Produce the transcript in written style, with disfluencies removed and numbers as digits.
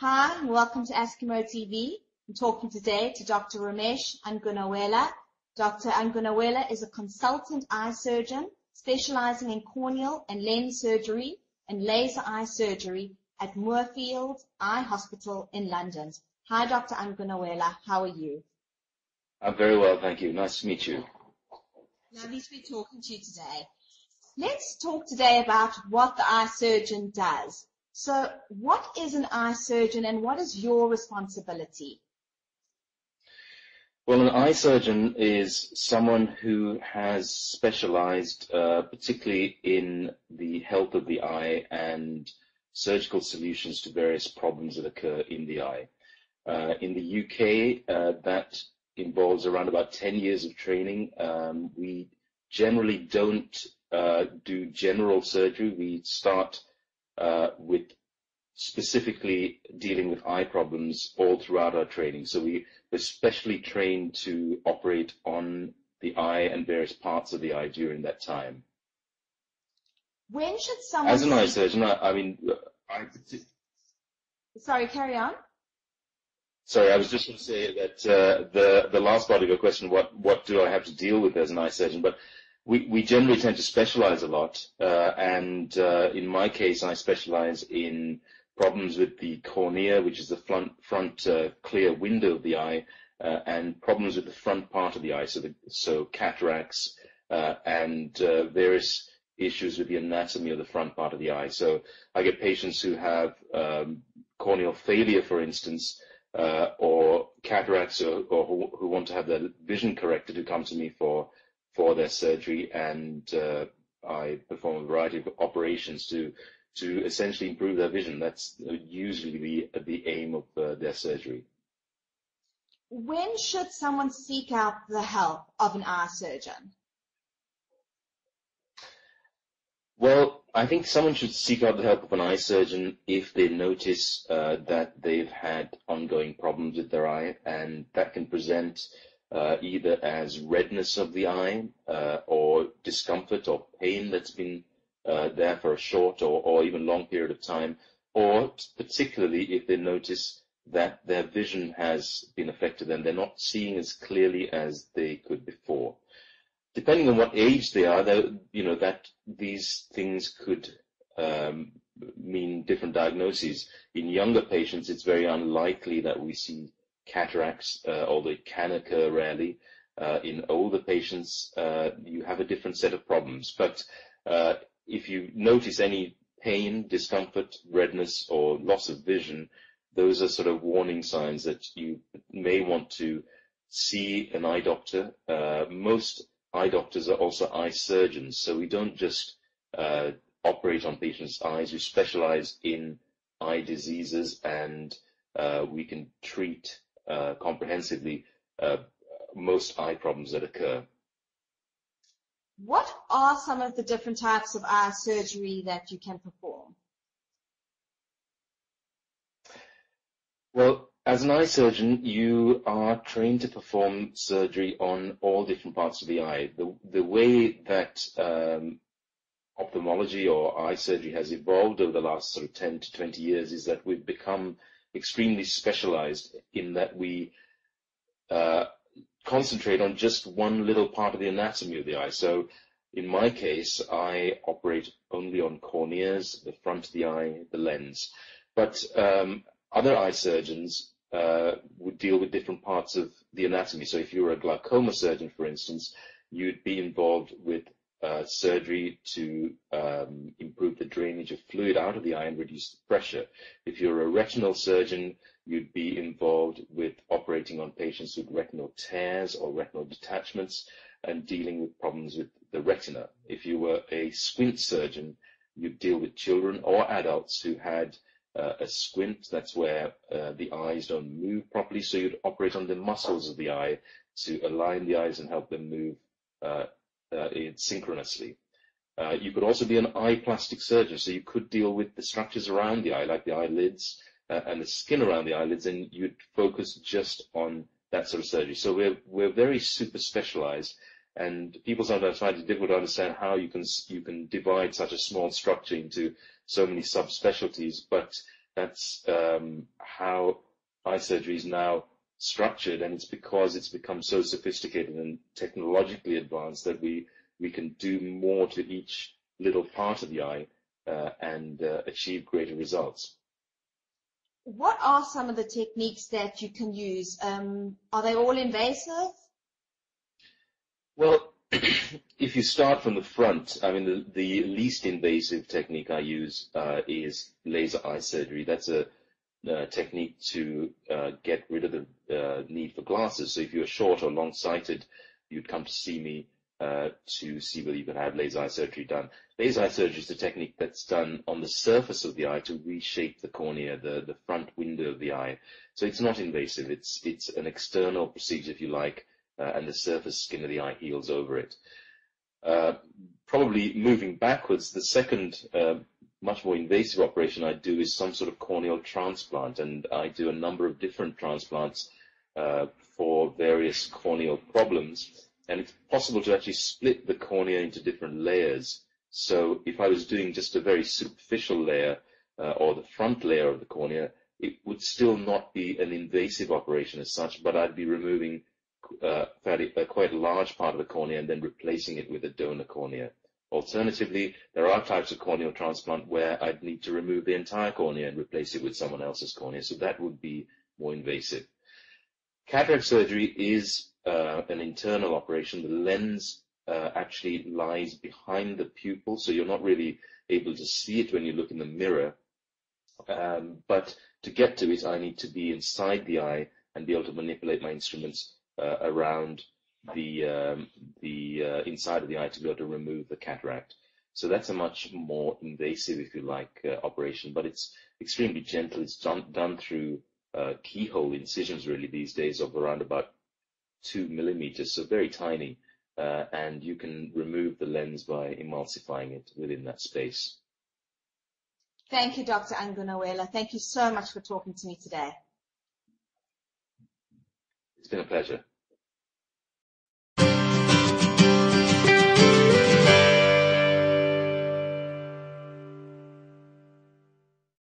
Hi, and welcome to Askimo TV. I'm talking today to Dr. Romesh Angunawela. Dr. Angunawela is a consultant eye surgeon specializing in corneal and lens surgery and laser eye surgery at Moorfields Eye Hospital in London. Hi, Dr. Angunawela. How are you? I'm very well, thank you. Nice to meet you. Lovely to be talking to you today. Let's talk today about what the eye surgeon does. So what is an eye surgeon and what is your responsibility? Well, an eye surgeon is someone who has specialized particularly in the health of the eye and surgical solutions to various problems that occur in the eye. In the UK, that involves around about 10 years of training. We generally don't do general surgery. We start with specifically dealing with eye problems all throughout our training. So we're specially trained to operate on the eye and various parts of the eye during that time. When should someone... As an eye surgeon, Sorry, carry on. Sorry, I was just going to say that the last part of your question, what do I have to deal with as an eye surgeon? But we generally tend to specialize a lot, and in my case, I specialize in problems with the cornea, which is the front clear window of the eye, and problems with the front part of the eye, so cataracts and various issues with the anatomy of the front part of the eye. So I get patients who have corneal failure, for instance, or cataracts, or who want to have their vision corrected, who come to me for their surgery, and I perform a variety of operations to essentially improve their vision. That's usually the aim of their surgery. When should someone seek out the help of an eye surgeon? Well, I think someone should seek out the help of an eye surgeon if they notice that they've had ongoing problems with their eye, and that can present either as redness of the eye or discomfort or pain that's been there for a short or even long period of time, or particularly if they notice that their vision has been affected and they're not seeing as clearly as they could before. Depending on what age they are, that these things could mean different diagnoses. In younger patients, it's very unlikely that we see cataracts, although it can occur rarely. In older patients, you have a different set of problems. But if you notice any pain, discomfort, redness, or loss of vision, those are sort of warning signs that you may want to see an eye doctor. Most eye doctors are also eye surgeons, so we don't just operate on patients' eyes. We specialize in eye diseases, and we can treat comprehensively most eye problems that occur. What are some of the different types of eye surgery that you can perform? Well, as an eye surgeon, you are trained to perform surgery on all different parts of the eye. The way that ophthalmology or eye surgery has evolved over the last sort of 10 to 20 years is that we've become extremely specialized in that we concentrate on just one little part of the anatomy of the eye. So in my case, I operate only on corneas, the front of the eye, the lens. But other eye surgeons would deal with different parts of the anatomy. So if you were a glaucoma surgeon, for instance, you'd be involved with surgery to improve the drainage of fluid out of the eye and reduce the pressure. If you're a retinal surgeon, you'd be involved with operating on patients with retinal tears or retinal detachments and dealing with problems with the retina. If you were a squint surgeon, you'd deal with children or adults who had a squint. That's where the eyes don't move properly, so you'd operate on the muscles of the eye to align the eyes and help them move synchronously. You could also be an eye plastic surgeon, so you could deal with the structures around the eye, like the eyelids and the skin around the eyelids, and you'd focus just on that sort of surgery. So we're very super specialized, and people sometimes find it difficult to understand how you can divide such a small structure into so many subspecialties. But That's how eye surgery is now structured, and it's because it's become so sophisticated and technologically advanced that we can do more to each little part of the eye and achieve greater results. What are some of the techniques that you can use? Are they all invasive? Well, if you start from the front, I mean, the least invasive technique I use is laser eye surgery. That's a technique to get rid of the need for glasses. So if you're short or long-sighted, you'd come to see me to see whether you can have laser eye surgery done. Laser eye surgery is a technique that's done on the surface of the eye to reshape the cornea, the front window of the eye. So it's not invasive. It's an external procedure, if you like, and the surface skin of the eye heals over it. Probably moving backwards, the second much more invasive operation I do is some sort of corneal transplant, and I do a number of different transplants for various corneal problems, and it's possible to actually split the cornea into different layers. So if I was doing just a very superficial layer or the front layer of the cornea, it would still not be an invasive operation as such, but I'd be removing quite a large part of the cornea and then replacing it with a donor cornea. Alternatively, there are types of corneal transplant where I'd need to remove the entire cornea and replace it with someone else's cornea, so that would be more invasive. Cataract surgery is an internal operation. The lens actually lies behind the pupil, so you're not really able to see it when you look in the mirror. But to get to it, I need to be inside the eye and be able to manipulate my instruments around the inside of the eye to be able to remove the cataract. So that's a much more invasive, if you like, operation, but it's extremely gentle. It's done through keyhole incisions really these days of around about 2 millimeters, so very tiny, and you can remove the lens by emulsifying it within that space. Thank you, Dr. Angunawela. Thank you so much for talking to me today. It's been a pleasure.